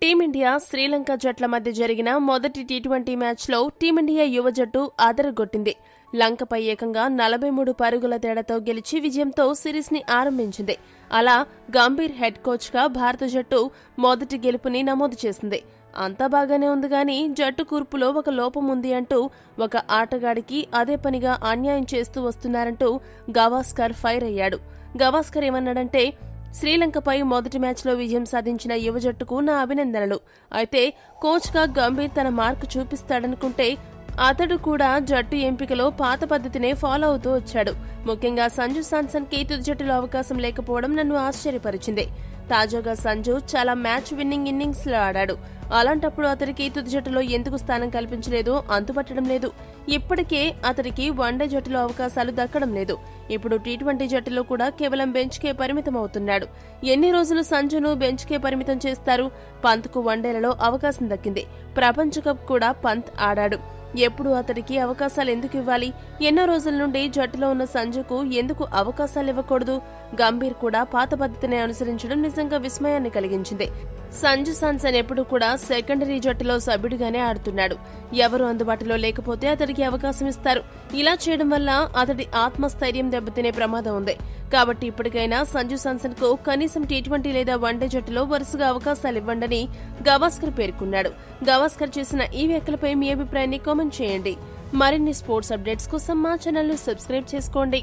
Team India Sri Lanka జట్ల మధ్య జరిగిన మొదటి టీ20 మ్యాచ్లో టీమిండియా యువ జట్టు అదరగొట్టింది. లంకపై ఏకంగా 43 పరుగుల తేడాతో గెలిచి విజయంతో సిరీస్ని ఆరంభించింది. అలా గంభీర్ హెడ్ కోచ్గా భారత జట్టు మొదటి గెలుపుని నమోదు చేసింది. అంతా బాగానే ఉంది గాని జట్టు కూర్పులో ఒక లోపం ఉంది అంటూ ఒక ఆటగాడికి అదే పనిగా అన్యాయం చేస్తూ వస్తున్నారంటూ గవాస్కర్ ఫైర్ అయ్యాడు. గవాస్కర్ ఏమన్నాడంటే, శ్రీలంకపై మొదటి మ్యాచ్లో విజయం సాధించిన యువ జట్టుకు నా అభినందనలు. అయితే కోచ్గా గంభీర్ తన మార్కు చూపిస్తాడనుకుంటే అతడు కూడా జట్టు ఎంపికలో పాత పద్ధతినే ఫాలో అవుతూ వచ్చాడు. ముఖ్యంగా సంజు శాంసన్ కి తుది జట్టులో అవకాశం లేకపోవడం నన్ను ఆశ్చర్యపరిచింది. తాజాగా సంజు చాలా మ్యాచ్ విన్నింగ్ ఇన్నింగ్స్ లో ఆడాడు. అలాంటప్పుడు అతడికి తుది జట్టులో ఎందుకు స్థానం కల్పించలేదో అంతుపట్టడం లేదు. ఇప్పటికే అతడికి వన్డే జట్టులో అవకాశాలు దక్కడం లేదు. ఇప్పుడు టీ20 జట్టులో కూడా కేవలం బెంచ్కే పరిమితం అవుతున్నాడు. ఎన్ని రోజులు సంజును బెంచ్కే పరిమితం చేస్తారు? పంత్కు వన్డేలలో అవకాశం దక్కింది. ప్రపంచ కప్ కూడా పంత్ ఆడాడు. ఎప్పుడు అతడికి అవకాశాలు ఎందుకు ఇవ్వాలి? ఎన్నో రోజుల నుండి జట్టులో ఉన్న సంజుకు ఎందుకు అవకాశాలు ఇవ్వకూడదు? గంభీర్ కూడా పాత పద్ధతిని అనుసరించడం నిజంగా విస్మయాన్ని కలిగించింది. సంజు శాంసన్ ఎప్పుడు కూడా సెకండరీ జట్టులో సభ్యుడిగానే ఆడుతున్నాడు. ఎవరు అందుబాటులో లేకపోతే అతడికి అవకాశం ఇస్తారు. ఇలా చేయడం వల్ల అతడి ఆత్మస్థైర్యం దెబ్బతినే ప్రమాదం ఉంది. కాబట్టి ఇప్పటికైనా సంజు శాంసన్ కు కనీసం టీ20 లేదా వన్డే జట్టులో వరుసగా అవకాశాలు ఇవ్వండని గవాస్కర్ పేర్కొన్నాడు. గవాస్కర్ చేసిన ఈ వ్యాఖ్యలపై మీ అభిప్రాయాన్ని కామెంట్ చేయండి. మరిన్ని స్పోర్ట్స్ అప్డేట్స్ కోసం మా ఛానల్ ను సబ్స్క్రైబ్ చేసుకోండి.